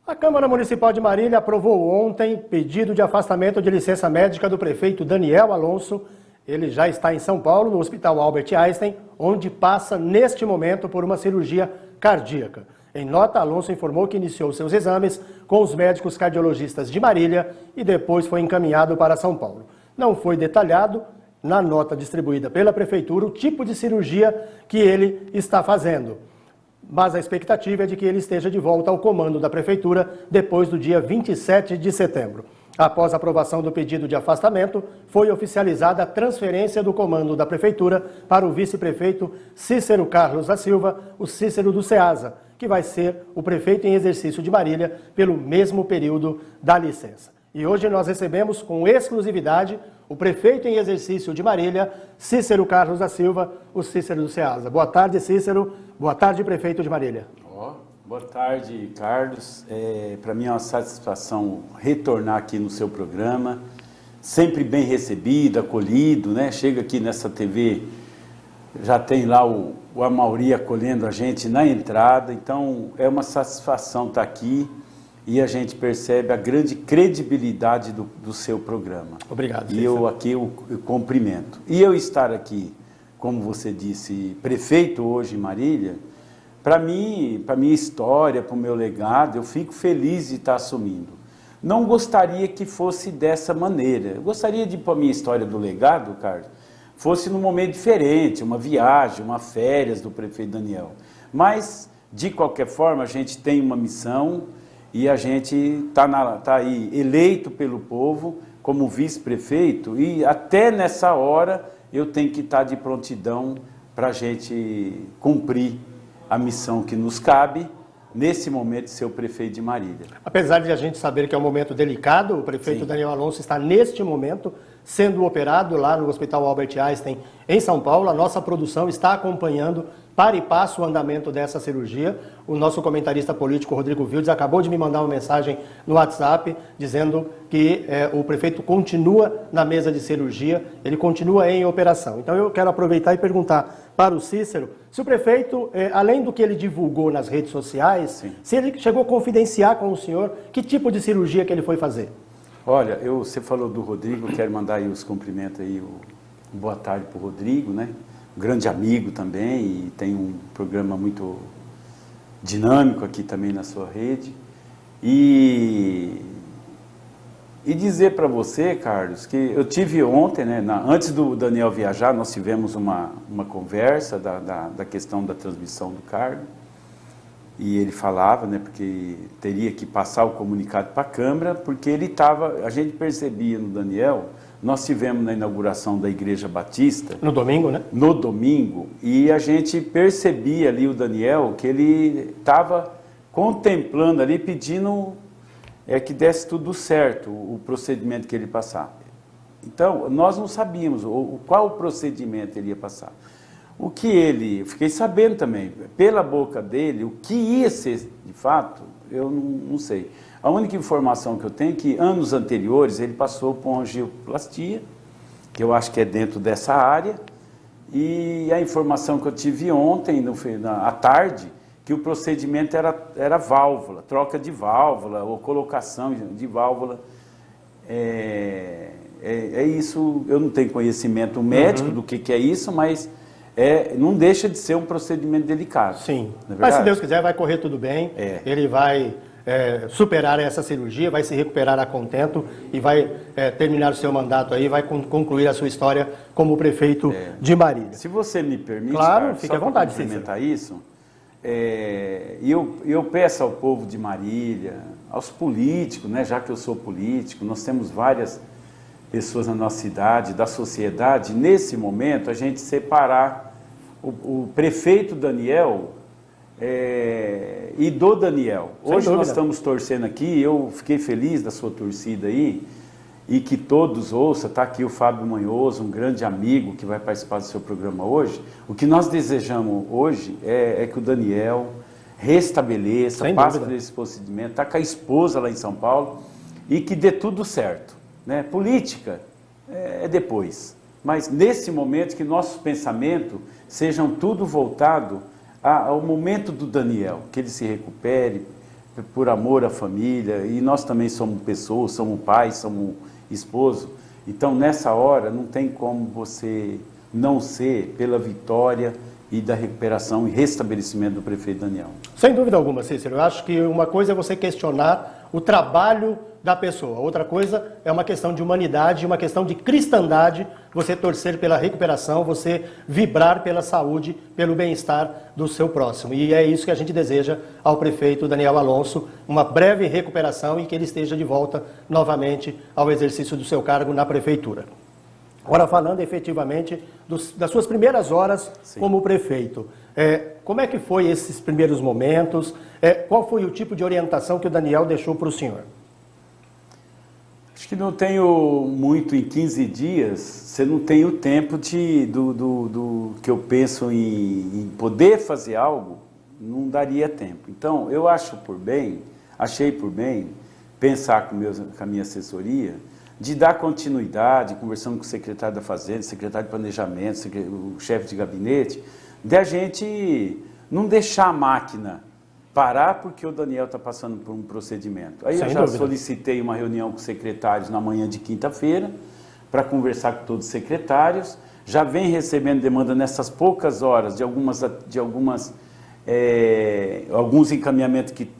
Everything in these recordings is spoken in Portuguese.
A Câmara Municipal de Marília aprovou ontem pedido de afastamento de licença médica do prefeito Daniel Alonso. Ele já está em São Paulo, no Hospital Albert Einstein, onde passa neste momento por uma cirurgia cardíaca. Em nota, Alonso informou que iniciou seus exames com os médicos cardiologistas de Marília e depois foi encaminhado para São Paulo. Não foi detalhado na nota distribuída pela Prefeitura o tipo de cirurgia que ele está fazendo. Mas a expectativa é de que ele esteja de volta ao comando da Prefeitura depois do dia 27 de setembro. Após a aprovação do pedido de afastamento, foi oficializada a transferência do comando da Prefeitura para o vice-prefeito Cícero Carlos da Silva, o Cícero do Ceasa, que vai ser o prefeito em exercício de Marília pelo mesmo período da licença. E hoje nós recebemos com exclusividade o prefeito em exercício de Marília, Cícero Carlos da Silva, o Cícero do Ceasa. Boa tarde, Cícero. Boa tarde, prefeito de Marília. Boa tarde, Carlos. Para mim é uma satisfação retornar aqui no seu programa, sempre bem recebido, acolhido, né? Chega aqui nessa TV, já tem lá o Amauri acolhendo a gente na entrada, então é uma satisfação estar aqui e a gente percebe a grande credibilidade do seu programa. Obrigado. E eu aqui eu cumprimento. E eu estar aqui, como você disse, prefeito hoje em Marília, para mim, para minha história, para o meu legado, eu fico feliz de estar assumindo. Não gostaria que fosse dessa maneira. Eu gostaria de, para a minha história do legado, Carlos, fosse num momento diferente, uma viagem, uma férias do prefeito Daniel. Mas, de qualquer forma, a gente tem uma missão e a gente está aí eleito pelo povo como vice-prefeito e até nessa hora eu tenho que estar de prontidão para a gente cumprir a missão que nos cabe, nesse momento, de ser o prefeito de Marília. Apesar de a gente saber que é um momento delicado, o prefeito Daniel Alonso está, neste momento, sendo operado lá no Hospital Albert Einstein, em São Paulo. A nossa produção está acompanhando para e passo o andamento dessa cirurgia. O nosso comentarista político, Rodrigo Wildes, acabou de me mandar uma mensagem no WhatsApp dizendo que o prefeito continua na mesa de cirurgia, ele continua em operação. Então eu quero aproveitar e perguntar para o Cícero se o prefeito, além do que ele divulgou nas redes sociais, se ele chegou a confidenciar com o senhor que tipo de cirurgia que ele foi fazer. Olha, você falou do Rodrigo, quero mandar aí os cumprimentos aí, boa tarde para o Rodrigo, né? Um grande amigo também e tem um programa muito dinâmico aqui também na sua rede. E dizer para você, Carlos, que eu tive ontem, né, antes do Daniel viajar, nós tivemos uma conversa da questão da transmissão do cargo. E ele falava, né, porque teria que passar o comunicado para a Câmara, porque ele estava, a gente percebia no Daniel, nós tivemos na inauguração da Igreja Batista. No domingo, né? No domingo, e a gente percebia ali o Daniel, que ele estava contemplando ali, pedindo que desse tudo certo, o procedimento que ele passava. Então, nós não sabíamos qual o procedimento ele ia passar. O que ele, fiquei sabendo também, pela boca dele, o que ia ser de fato, eu não sei. A única informação que eu tenho é que anos anteriores ele passou por uma angioplastia, que eu acho que é dentro dessa área, e a informação que eu tive ontem, à tarde, que o procedimento era válvula, troca de válvula ou colocação de válvula. É isso, eu não tenho conhecimento médico do que é isso, mas não deixa de ser um procedimento delicado. Sim, mas se Deus quiser vai correr tudo bem, ele vai superar essa cirurgia, vai se recuperar a contento e vai terminar o seu mandato aí, vai concluir a sua história como prefeito de Marília. Se você me permite, claro, Carlos, fique à vontade, para complementar isso, eu peço ao povo de Marília, aos políticos, né, já que eu sou político, nós temos várias pessoas na nossa cidade, da sociedade, nesse momento a gente separar o prefeito Daniel e do Daniel. Hoje nós estamos torcendo aqui, eu fiquei feliz da sua torcida aí, e que todos ouçam, está aqui o Fábio Manhoso, um grande amigo que vai participar do seu programa hoje. O que nós desejamos hoje é que o Daniel restabeleça, passe por esse procedimento, está com a esposa lá em São Paulo, e que dê tudo certo, né? Política é depois, mas nesse momento que nossos pensamentos sejam tudo voltado ao momento do Daniel, que ele se recupere, por amor à família, e nós também somos pessoas, somos pais, somos esposo. Então, nessa hora, não tem como você não ser pela vitória e da recuperação e restabelecimento do prefeito Daniel. Sem dúvida alguma, Cícero. Eu acho que uma coisa é você questionar o trabalho da pessoa. Outra coisa é uma questão de humanidade, uma questão de cristandade, você torcer pela recuperação, você vibrar pela saúde, pelo bem-estar do seu próximo. E é isso que a gente deseja ao prefeito Daniel Alonso, uma breve recuperação e que ele esteja de volta novamente ao exercício do seu cargo na prefeitura. Agora, falando efetivamente das suas primeiras horas como prefeito, como é que foi esses primeiros momentos? Qual foi o tipo de orientação que o Daniel deixou para o senhor? Acho que não tenho muito em 15 dias, você não tem o tempo do que eu penso em poder fazer algo, não daria tempo. Então, eu achei por bem pensar com a minha assessoria, de dar continuidade, conversando com o secretário da Fazenda, secretário de Planejamento, o chefe de gabinete, de a gente não deixar a máquina parar porque o Daniel está passando por um procedimento. Aí eu já solicitei uma reunião com os secretários na manhã de quinta-feira, para conversar com todos os secretários, já vem recebendo demanda nessas poucas horas de alguns encaminhamentos que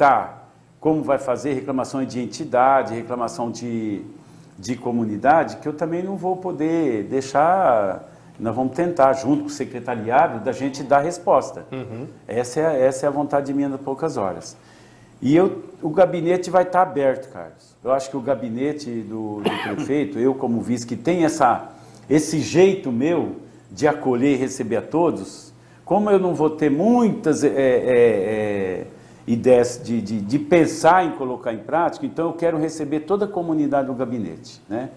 como vai fazer, reclamações de entidade, reclamação de comunidade, que eu também não vou poder deixar, nós vamos tentar, junto com o secretariado, da gente dar resposta. Essa é a vontade minha das poucas horas. E o gabinete vai estar aberto, Carlos. Eu acho que o gabinete do prefeito, eu como vice, que tem esse jeito meu de acolher e receber a todos, como eu não vou ter muitas ideias de pensar em colocar em prática, então eu quero receber toda a comunidade do gabinete, né?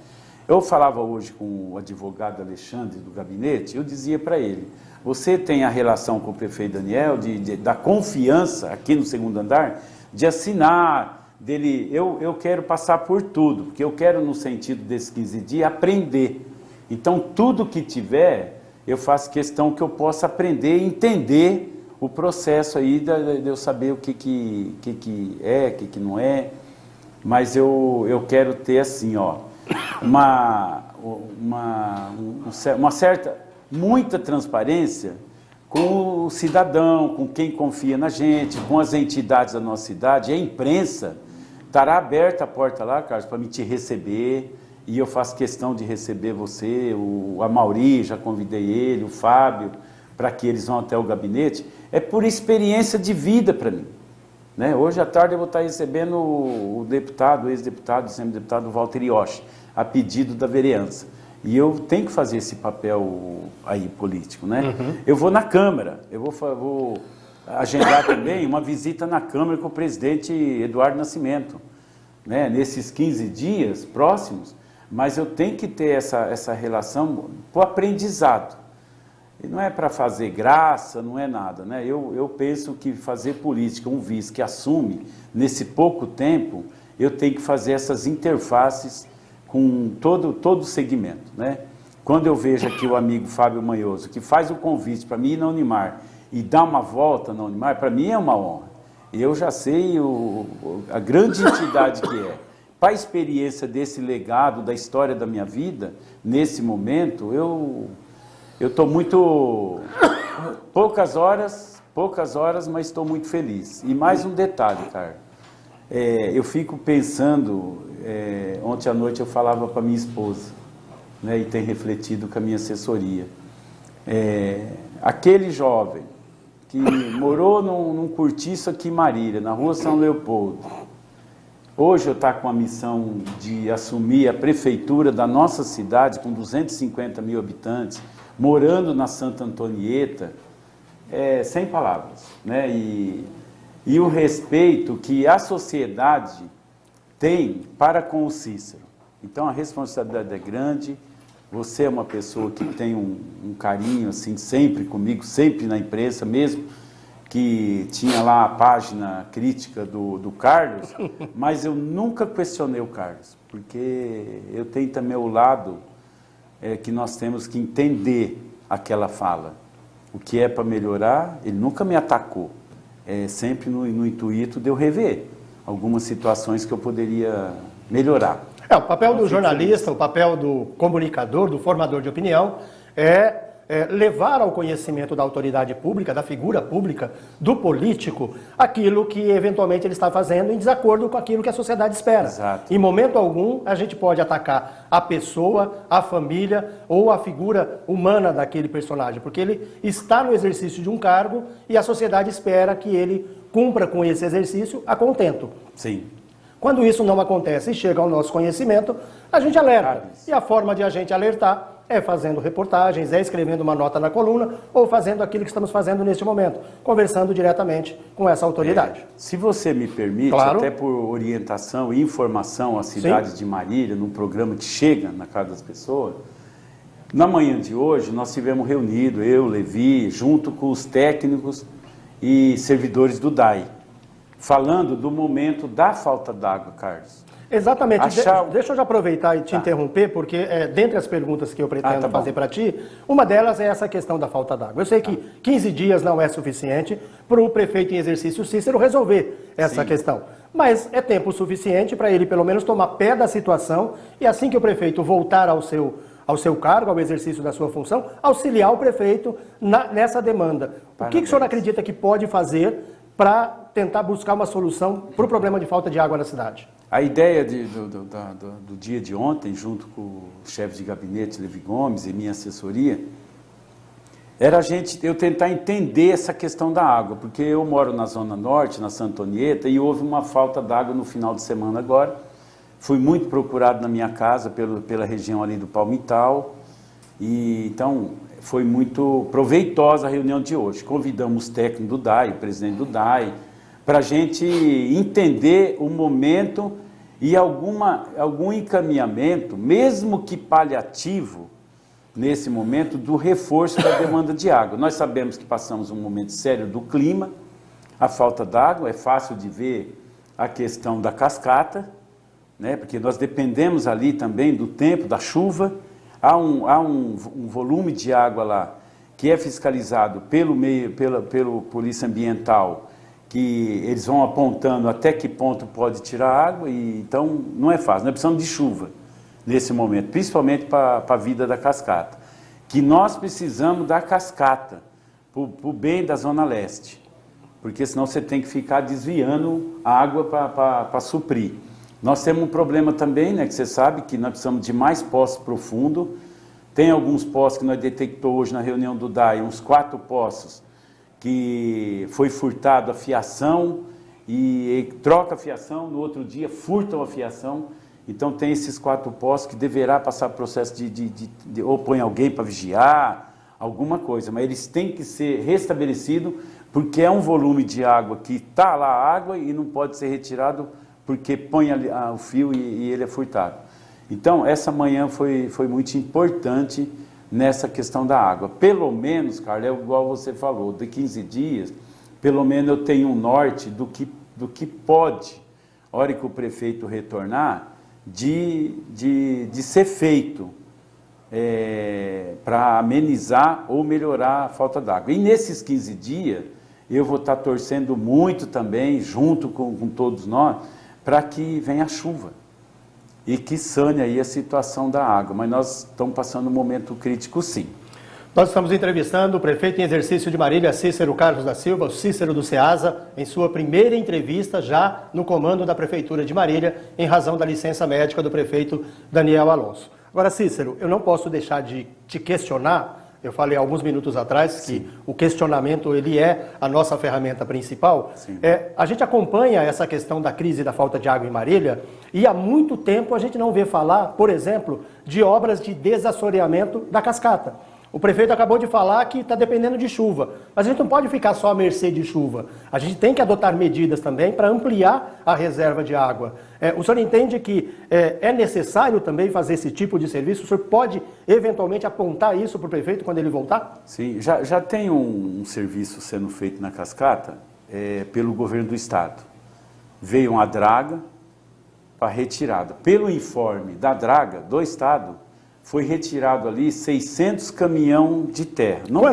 Eu falava hoje com o advogado Alexandre do gabinete, eu dizia para ele, você tem a relação com o prefeito Daniel, da confiança aqui no segundo andar, de assinar, eu quero passar por tudo, porque eu quero, no sentido desses 15 dias, aprender. Então, tudo que tiver, eu faço questão que eu possa aprender e entender o processo aí de eu saber o que é, o que não é, mas eu quero ter assim, muita transparência com o cidadão, com quem confia na gente, com as entidades da nossa cidade, a imprensa estará aberta a porta lá, Carlos, para me te receber, e eu faço questão de receber você, a Mauri, já convidei ele, o Fábio, para que eles vão até o gabinete, é por experiência de vida para mim. Né? Hoje à tarde eu vou estar recebendo o ex-deputado, sempre-deputado Walter Ioshi, a pedido da vereança. E eu tenho que fazer esse papel aí político. Né? Eu vou na Câmara, eu vou agendar também uma visita na Câmara com o presidente Eduardo Nascimento, né? Nesses 15 dias próximos, mas eu tenho que ter essa relação para o aprendizado. E não é para fazer graça, não é nada, né? Eu penso que fazer política, um vice que assume nesse pouco tempo, eu tenho que fazer essas interfaces com todo o segmento, né? Quando eu vejo aqui o amigo Fábio Manhoso, que faz o convite para mim ir na Unimar e dar uma volta na Unimar, para mim é uma honra. Eu já sei a grande entidade que é. Para a experiência desse legado, da história da minha vida, nesse momento, eu estou muito... poucas horas, mas estou muito feliz. E mais um detalhe, cara. Eu fico pensando, ontem à noite eu falava para minha esposa, né, e tem refletido com a minha assessoria. Aquele jovem que morou num cortiço aqui em Marília, na rua São Leopoldo, hoje eu estou com a missão de assumir a prefeitura da nossa cidade, com 250 mil habitantes, morando na Santa Antonieta, sem palavras, né? E o respeito que a sociedade tem para com o Cícero. Então a responsabilidade é grande, você é uma pessoa que tem um carinho assim, sempre comigo, sempre na imprensa, mesmo que tinha lá a página crítica do Carlos, mas eu nunca questionei o Carlos, porque eu tenho também o lado que nós temos que entender aquela fala. O que é para melhorar, ele nunca me atacou. Sempre no intuito de eu rever. algumas situações que eu poderia melhorar. O papel do jornalista, o papel do comunicador, do formador de opinião é levar ao conhecimento da autoridade pública, da figura pública, do político, aquilo que eventualmente ele está fazendo em desacordo com aquilo que a sociedade espera. Exato. Em momento algum, a gente pode atacar a pessoa, a família ou a figura humana daquele personagem, porque ele está no exercício de um cargo e a sociedade espera que ele cumpra com esse exercício a contento. Sim. Quando isso não acontece e chega ao nosso conhecimento, a gente alerta. E a forma de a gente alertar é fazendo reportagens, é escrevendo uma nota na coluna ou fazendo aquilo que estamos fazendo neste momento, conversando diretamente com essa autoridade. Se você me permite, Claro. até por orientação e informação à cidade de Marília, num programa que chega na casa das pessoas, na manhã de hoje nós tivemos reunido, eu, Levi, junto com os técnicos e servidores do DAI, falando do momento da falta d'água, Carlos. Exatamente. Deixa eu já aproveitar e te interromper, porque dentre as perguntas que eu pretendo fazer para ti, uma delas é essa questão da falta d'água. Eu sei que 15 dias não é suficiente para o prefeito em exercício Cícero resolver essa questão, mas é tempo suficiente para ele pelo menos tomar pé da situação e assim que o prefeito voltar ao seu cargo, ao exercício da sua função, auxiliar o prefeito nessa demanda. O que o senhor acredita que pode fazer para tentar buscar uma solução para o problema de falta de água na cidade? A ideia do dia de ontem, junto com o chefe de gabinete, Levi Gomes, e minha assessoria, era eu tentar entender essa questão da água, porque eu moro na Zona Norte, na Santa Antonieta, e houve uma falta d'água no final de semana agora. Fui muito procurado na minha casa pela região ali do Palmital, e então foi muito proveitosa a reunião de hoje. Convidamos o técnico do DAI, o presidente do DAI, para a gente entender o momento e algum encaminhamento, mesmo que paliativo, nesse momento, do reforço da demanda de água. Nós sabemos que passamos um momento sério do clima, a falta d'água, é fácil de ver a questão da cascata, né, porque nós dependemos ali também do tempo, da chuva. Há um volume de água lá que é fiscalizado pelo Polícia Ambiental, que eles vão apontando até que ponto pode tirar água, e então não é fácil, nós precisamos de chuva nesse momento, principalmente para a vida da cascata, que nós precisamos da cascata, para o bem da Zona Leste, porque senão você tem que ficar desviando a água para suprir. Nós temos um problema também, né, que você sabe, que nós precisamos de mais poços profundos, tem alguns poços que nós detectamos hoje na reunião do DAI, uns 4 poços, que foi furtado a fiação e troca a fiação, no outro dia furtam a fiação. Então tem esses 4 poços que deverá passar processo de ou põe alguém para vigiar, alguma coisa, mas eles têm que ser restabelecidos, porque é um volume de água que está lá a água e não pode ser retirado porque põe o fio e ele é furtado. Então essa manhã foi muito importante nessa questão da água. Pelo menos, Carlos, é igual você falou, de 15 dias, pelo menos eu tenho um norte do que pode, a hora que o prefeito retornar, de ser feito para amenizar ou melhorar a falta d'água. E nesses 15 dias, eu vou estar torcendo muito também, junto com todos nós, para que venha a chuva e que sane aí a situação da água. Mas nós estamos passando um momento crítico, sim. Nós estamos entrevistando o prefeito em exercício de Marília, Cícero Carlos da Silva, o Cícero do Ceasa, em sua primeira entrevista já no comando da Prefeitura de Marília, em razão da licença médica do prefeito Daniel Alonso. Agora, Cícero, eu não posso deixar de te questionar. Eu falei alguns minutos atrás que o questionamento ele é a nossa ferramenta principal. A gente acompanha essa questão da crise da falta de água em Marília e há muito tempo a gente não vê falar, por exemplo, de obras de desassoreamento da cascata. O prefeito acabou de falar que está dependendo de chuva, mas a gente não pode ficar só à mercê de chuva. A gente tem que adotar medidas também para ampliar a reserva de água. O senhor entende que é necessário também fazer esse tipo de serviço? O senhor pode eventualmente apontar isso para o prefeito quando ele voltar? Sim, já tem um serviço sendo feito na cascata pelo governo do estado. Veio uma draga para retirada. Pelo informe da draga do estado, foi retirado ali 600 caminhão de terra. Não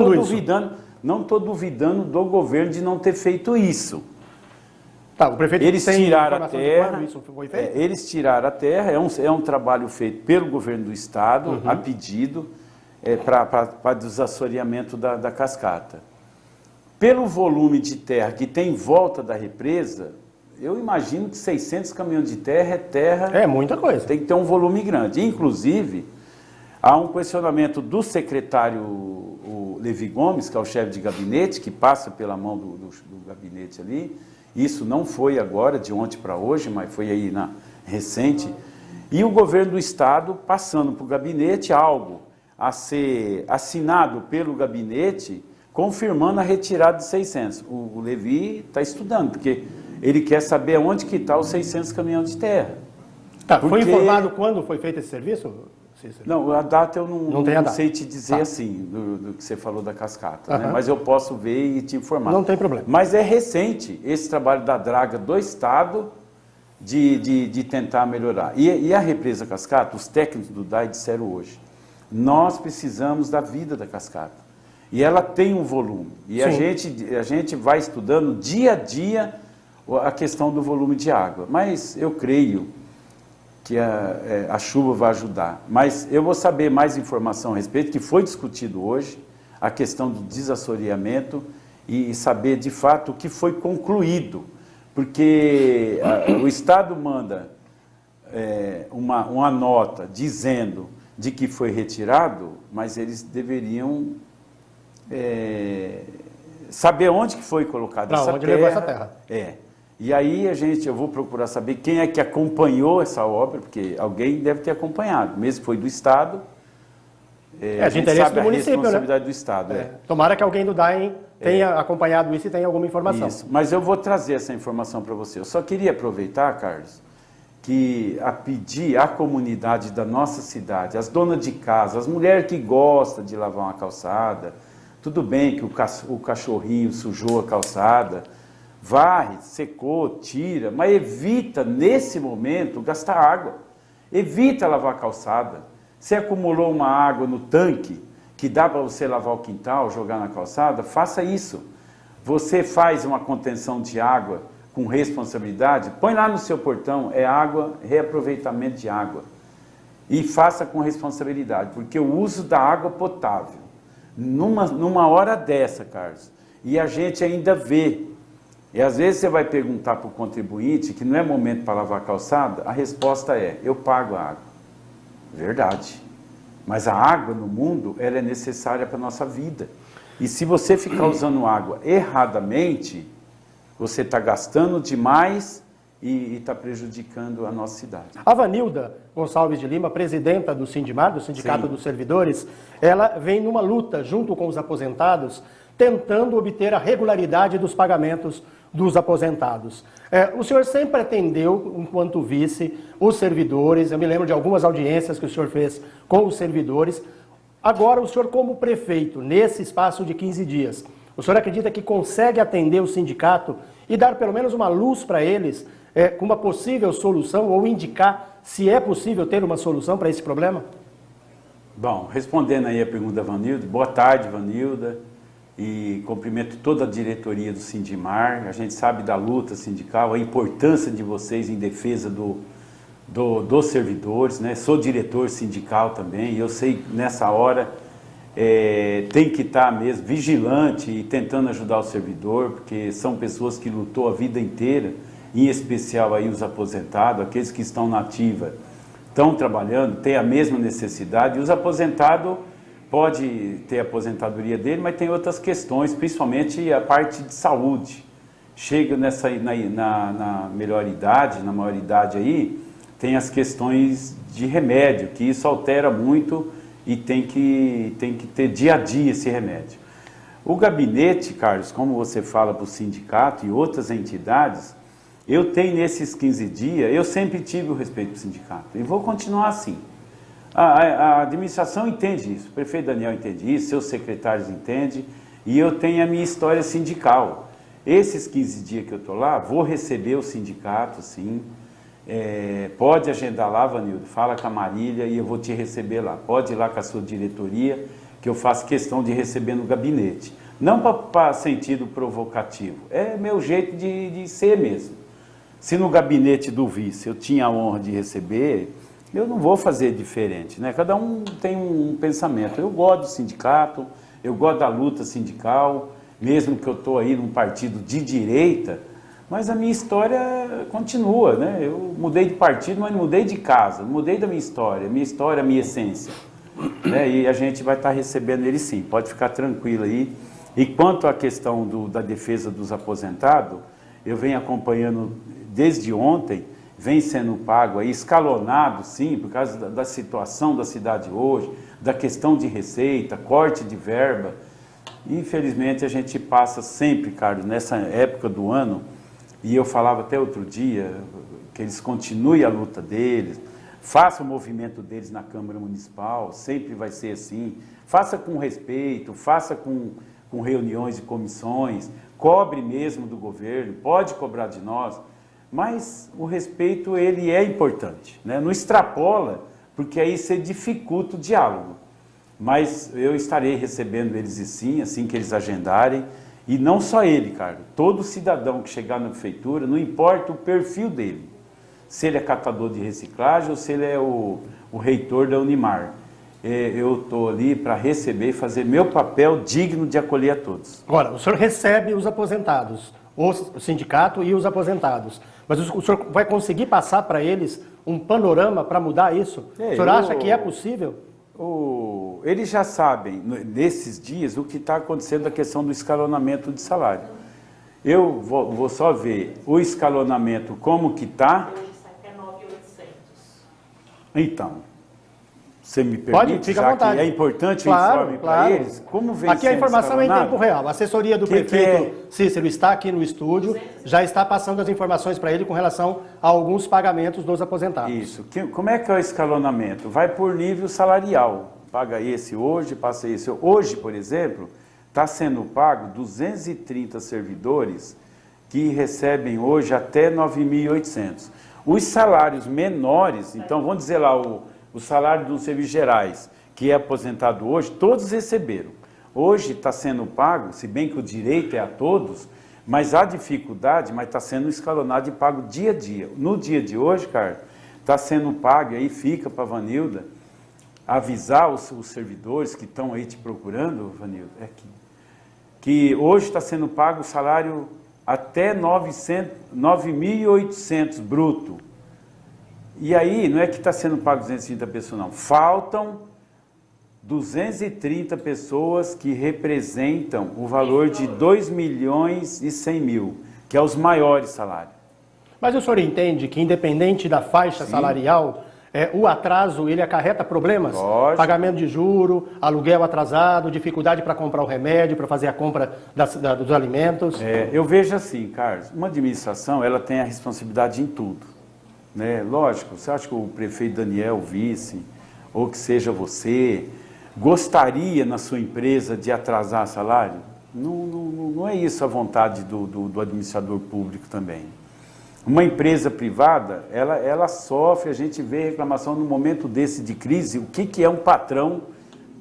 estou duvidando do governo de não ter feito isso. Tá, o prefeito eles tem tiraram a informação de terra, quando isso foi feito? eles tiraram a terra, é um trabalho feito pelo governo do estado, a pedido, para desassoreamento da cascata. Pelo volume de terra que tem em volta da represa, eu imagino que 600 caminhões de terra é terra... É muita coisa. Tem que ter um volume grande. Inclusive, há um questionamento do secretário o Levi Gomes, que é o chefe de gabinete, que passa pela mão do gabinete ali. Isso não foi agora, de ontem para hoje, mas foi aí recente. E o governo do estado passando para o gabinete algo a ser assinado pelo gabinete, confirmando a retirada de 600. O Levi está estudando, porque ele quer saber onde que está os 600 caminhões de terra. Tá, Porque... Foi informado quando foi feito esse serviço, Cícero? Não, a data eu Não tem a data. sei te dizer Tá. assim, do que você falou da cascata, né? Mas eu posso ver e te informar. Não tem problema. Mas é recente esse trabalho da draga do Estado de tentar melhorar. E a represa cascata, os técnicos do DAI disseram hoje, nós precisamos da vida da cascata. E ela tem um volume. E a gente vai estudando dia a dia a questão do volume de água. Mas eu creio que a chuva vai ajudar. Mas eu vou saber mais informação a respeito, que foi discutido hoje, a questão do desassoreamento e saber de fato o que foi concluído. Porque o Estado manda uma nota dizendo de que foi retirado, mas eles deveriam saber onde que foi colocada essa terra. Onde levou essa terra. E aí eu vou procurar saber quem é que acompanhou essa obra, porque alguém deve ter acompanhado, mesmo que foi do Estado. A de gente interesse sabe do a município, responsabilidade do Estado. Tomara que alguém do DAEM tenha acompanhado isso e tenha alguma informação. Isso, mas eu vou trazer essa informação para você. Eu só queria aproveitar, Carlos, a pedir à comunidade da nossa cidade, as donas de casa, as mulheres que gostam de lavar uma calçada, tudo bem que o cachorrinho sujou a calçada, varre, secou, tira, mas evita, nesse momento, gastar água. Evita lavar a calçada. Se acumulou uma água no tanque, que dá para você lavar o quintal, jogar na calçada, faça isso. Você faz uma contenção de água com responsabilidade, põe lá no seu portão, é água, reaproveitamento de água. E faça com responsabilidade, porque o uso da água potável, numa hora dessa, Carlos, e a gente ainda vê, e às vezes você vai perguntar para o contribuinte que não é momento para lavar a calçada, a resposta é, eu pago a água. Verdade. Mas a água no mundo, ela é necessária para a nossa vida. E se você ficar usando água erradamente, você está gastando demais e está prejudicando a nossa cidade. A Vanilda Gonçalves de Lima, presidenta do Sindimar, do Sindicato dos Servidores, ela vem numa luta junto com os aposentados, tentando obter a regularidade dos pagamentos dos aposentados. O senhor sempre atendeu, enquanto vice, os servidores. Eu me lembro de algumas audiências que o senhor fez com os servidores. Agora, o senhor, como prefeito, nesse espaço de 15 dias, o senhor acredita que consegue atender o sindicato e dar pelo menos uma luz para eles com uma possível solução ou indicar se é possível ter uma solução para esse problema? Bom, respondendo aí a pergunta da Vanilda, boa tarde, Vanilda, e cumprimento toda a diretoria do Sindimar. A gente sabe da luta sindical, a importância de vocês em defesa dos servidores, né? Sou diretor sindical também, e eu sei nessa hora tem que estar mesmo vigilante e tentando ajudar o servidor, porque são pessoas que lutou a vida inteira, em especial aí os aposentados, aqueles que estão na ativa, estão trabalhando, têm a mesma necessidade, e os aposentados pode ter a aposentadoria dele, mas tem outras questões, principalmente a parte de saúde. Chega na melhor idade, na maioridade aí, tem as questões de remédio, que isso altera muito e tem que ter dia a dia esse remédio. O gabinete, Carlos, como você fala para o sindicato e outras entidades, eu tenho nesses 15 dias, eu sempre tive o respeito do sindicato e vou continuar assim. A administração entende isso, o prefeito Daniel entende isso, seus secretários entendem, e eu tenho a minha história sindical. Esses 15 dias que eu estou lá, vou receber o sindicato, sim. Pode agendar lá, Vanildo, fala com a Marília e eu vou te receber lá. Pode ir lá com a sua diretoria, que eu faço questão de receber no gabinete. Não para sentido provocativo, é meu jeito de ser mesmo. Se no gabinete do vice eu tinha a honra de receber, eu não vou fazer diferente, né? Cada um tem um pensamento. Eu gosto do sindicato, eu gosto da luta sindical, mesmo que eu estou aí num partido de direita, mas a minha história continua, né? Eu mudei de partido, mas não mudei de casa, não mudei da minha história, a minha essência. Né? E a gente vai estar recebendo ele sim, pode ficar tranquilo aí. E quanto à questão da defesa dos aposentados, eu venho acompanhando desde ontem, vem sendo pago aí, escalonado sim, por causa da situação da cidade hoje, da questão de receita, corte de verba. Infelizmente a gente passa sempre, Carlos, nessa época do ano, e eu falava até outro dia, que eles continuem a luta deles, faça o movimento deles na Câmara Municipal, sempre vai ser assim, faça com respeito, faça com reuniões de comissões, cobre mesmo do governo, pode cobrar de nós, mas o respeito ele é importante, né? Não extrapola, porque aí você dificulta o diálogo. Mas eu estarei recebendo eles e sim, assim que eles agendarem, e não só ele, Carlos, todo cidadão que chegar na prefeitura, não importa o perfil dele, se ele é catador de reciclagem ou se ele é o reitor da Unimar. Eu estou ali para receber e fazer meu papel digno de acolher a todos. Agora, o senhor recebe os aposentados, o sindicato e os aposentados, mas o senhor vai conseguir passar para eles um panorama para mudar isso? O senhor acha que é possível? Eles já sabem, nesses dias, o que está acontecendo na questão do escalonamento de salário. Eu vou só ver o escalonamento como que está. Hoje está até 9.800. Então, você me permite, fica à vontade. Que é importante o informe para eles? Como vem aqui a informação é em tempo real. A assessoria do prefeito Cícero está aqui no estúdio, já está passando as informações para ele com relação a alguns pagamentos dos aposentados. Isso. Como é que é o escalonamento? Vai por nível salarial. Paga esse hoje, passa esse. Hoje, por exemplo, está sendo pago 230 servidores que recebem hoje até 9.800. Os salários menores, então vamos dizer lá, o salário dos serviços gerais, que é aposentado hoje, todos receberam. Hoje está sendo pago, se bem que o direito é a todos, mas há dificuldade, mas está sendo escalonado e pago dia a dia. No dia de hoje, Carlos, está sendo pago, e aí fica para a Vanilda avisar os servidores que estão aí te procurando, Vanilda, que hoje está sendo pago o salário até 9.800 bruto. E aí, não é que está sendo pago 230 pessoas, não. Faltam 230 pessoas que representam o valor de 2.100.000, que é os maiores salários. Mas o senhor entende que, independente da faixa salarial, o atraso ele acarreta problemas? Lógico. Pagamento de juro, aluguel atrasado, dificuldade para comprar o remédio, para fazer a compra dos alimentos? Eu vejo assim, Carlos, uma administração ela tem a responsabilidade em tudo. Né? Lógico, você acha que o prefeito Daniel, o vice, ou que seja você, gostaria na sua empresa de atrasar salário? Não é isso a vontade do administrador público também. Uma empresa privada, ela sofre, a gente vê reclamação no momento desse de crise, o que é um patrão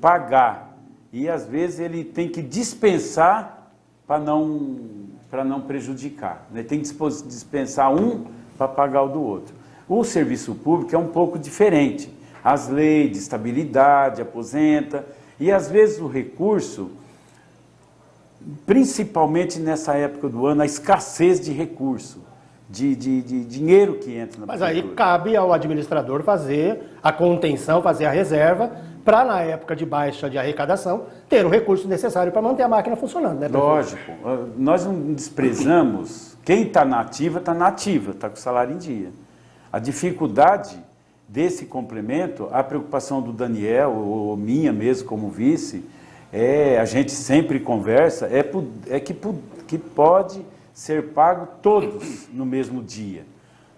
pagar. E às vezes ele tem que dispensar para não prejudicar. Né? Tem que dispensar um para pagar o do outro. O serviço público é um pouco diferente. As leis de estabilidade, aposenta, e às vezes o recurso, principalmente nessa época do ano, a escassez de recurso, de dinheiro que entra na Mas prefeitura. aí cabe ao administrador fazer a contenção, fazer a reserva, para na época de baixa de arrecadação, ter o recurso necessário para manter a máquina funcionando. Né, Lógico, nós não desprezamos, quem está na ativa, está com o salário em dia. A dificuldade desse complemento, a preocupação do Daniel, ou minha mesmo como vice, a gente sempre conversa, que pode ser pago todos no mesmo dia.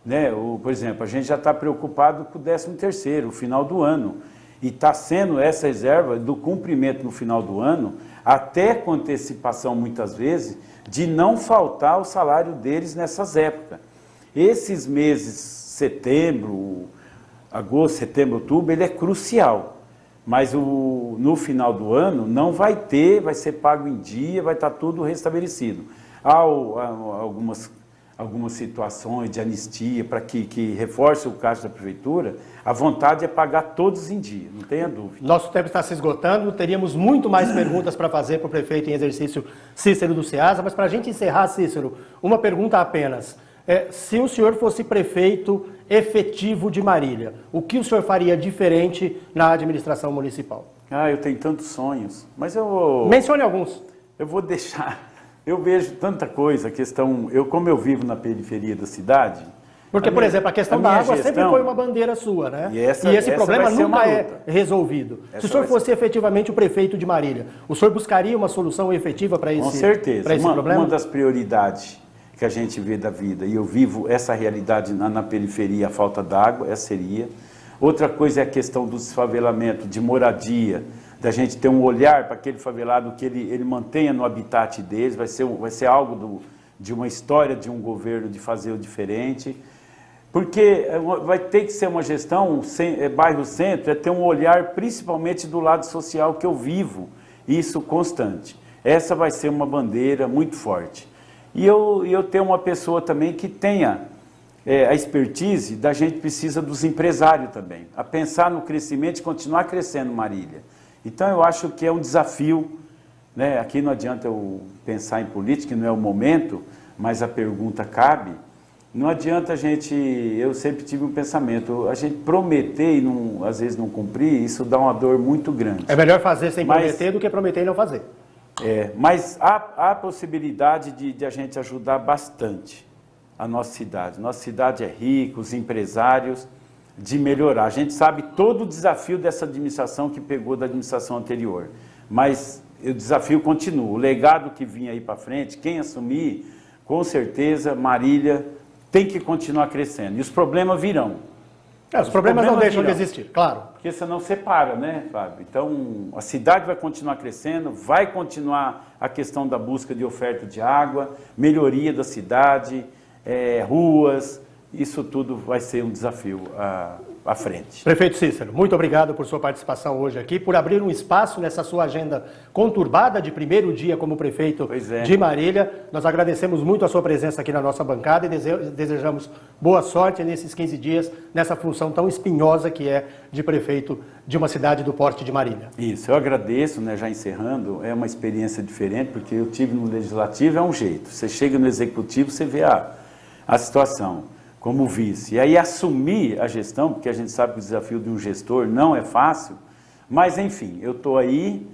Né? Por exemplo, a gente já está preocupado com o 13º, o final do ano, e está sendo essa reserva do cumprimento no final do ano, até com antecipação muitas vezes, de não faltar o salário deles nessas épocas. Esses meses, setembro, agosto, setembro, outubro, ele é crucial. Mas no final do ano não vai ter, vai ser pago em dia, vai estar tudo restabelecido. Há algumas situações de anistia para que reforce o caixa da prefeitura, a vontade é pagar todos em dia, não tenha dúvida. Nosso tempo está se esgotando, teríamos muito mais perguntas para fazer para o prefeito em exercício Cícero do Ceasa, mas para a gente encerrar, Cícero, uma pergunta apenas. Se o senhor fosse prefeito efetivo de Marília, o que o senhor faria diferente na administração municipal? Eu tenho tantos sonhos, mas eu vou... Mencione alguns. Eu vou deixar... Eu vejo tanta coisa, como eu vivo na periferia da cidade... Porque, por exemplo, a questão da água sempre foi uma bandeira sua, né? E esse problema nunca é resolvido. Se o senhor fosse efetivamente o prefeito de Marília, o senhor buscaria uma solução efetiva para esse problema? Com certeza. Uma das prioridades que a gente vê da vida, e eu vivo essa realidade na periferia, a falta d'água, essa seria. Outra coisa é a questão do desfavelamento, de moradia, da gente ter um olhar para aquele favelado que ele mantenha no habitat deles, vai ser algo de uma história de um governo de fazer o diferente. Porque vai ter que ser uma gestão, bairro-centro, ter um olhar principalmente do lado social que eu vivo, isso constante. Essa vai ser uma bandeira muito forte. E eu tenho uma pessoa também que tenha a expertise, da gente precisa dos empresários também, a pensar no crescimento e continuar crescendo Marília. Então eu acho que é um desafio, né? Aqui não adianta eu pensar em política, não é o momento, mas a pergunta cabe. Não adianta eu sempre tive um pensamento, a gente prometer e às vezes não cumprir, isso dá uma dor muito grande. É melhor fazer sem prometer do que prometer e não fazer. Mas há possibilidade de a gente ajudar bastante a nossa cidade. Nossa cidade é rica, os empresários, de melhorar. A gente sabe todo o desafio dessa administração que pegou da administração anterior, mas o desafio continua. O legado que vinha aí para frente, quem assumir, com certeza, Marília tem que continuar crescendo. E os problemas virão. Os problemas não deixam de existir, claro. Porque senão separa, né, Fábio? Então, a cidade vai continuar crescendo, vai continuar a questão da busca de oferta de água, melhoria da cidade, ruas, isso tudo vai ser um desafio à frente. Prefeito Cícero, muito obrigado por sua participação hoje aqui, por abrir um espaço nessa sua agenda conturbada de primeiro dia como prefeito de Marília. Nós agradecemos muito a sua presença aqui na nossa bancada e desejamos boa sorte nesses 15 dias, nessa função tão espinhosa que é de prefeito de uma cidade do porte de Marília. Isso, eu agradeço, né, já encerrando, é uma experiência diferente, porque eu tive no Legislativo, é um jeito, você chega no Executivo, você vê a situação como vice. E aí assumir a gestão, porque a gente sabe que o desafio de um gestor não é fácil, mas enfim, eu estou aí,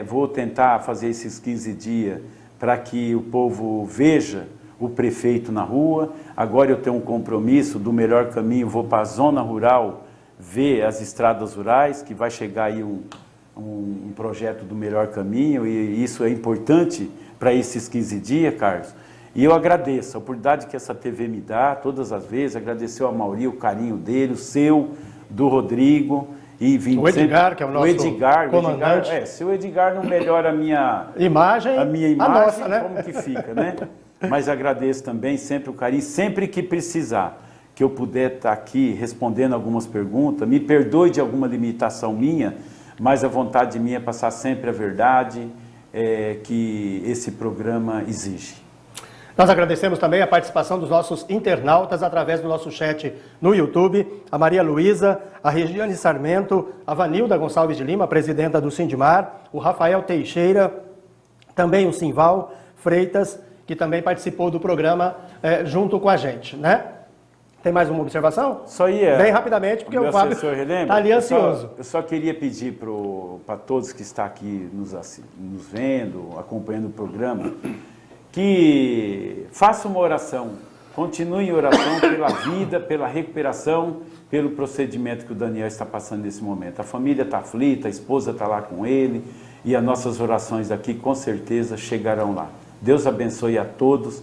vou tentar fazer esses 15 dias para que o povo veja o prefeito na rua. Agora eu tenho um compromisso do Melhor Caminho, vou para a zona rural ver as estradas rurais, que vai chegar aí um projeto do Melhor Caminho, e isso é importante para esses 15 dias, Carlos. E eu agradeço a oportunidade que essa TV me dá, todas as vezes, agradecer ao Mauri, o carinho dele, o seu, do Rodrigo, e vim o Edgar, que é o nosso comandante. Se o Edgar não melhora a minha imagem, nossa, né? Como que fica, né? Mas agradeço também sempre o carinho, sempre que precisar, que eu puder estar aqui respondendo algumas perguntas, me perdoe de alguma limitação minha, mas a vontade minha é passar sempre a verdade que esse programa exige. Nós agradecemos também a participação dos nossos internautas através do nosso chat no YouTube, a Maria Luísa, a Regiane Sarmento, a Vanilda Gonçalves de Lima, presidenta do Sindimar, o Rafael Teixeira, também o Simval Freitas, que também participou do programa junto com a gente, né? Tem mais uma observação? Só ia. Bem rapidamente, porque o Fábio está ali ansioso. Eu só queria pedir para todos que estão aqui nos vendo, acompanhando o programa, que faça uma oração, continue em oração pela vida, pela recuperação, pelo procedimento que o Daniel está passando nesse momento. A família está aflita, a esposa está lá com ele, e as nossas orações aqui com certeza chegarão lá. Deus abençoe a todos.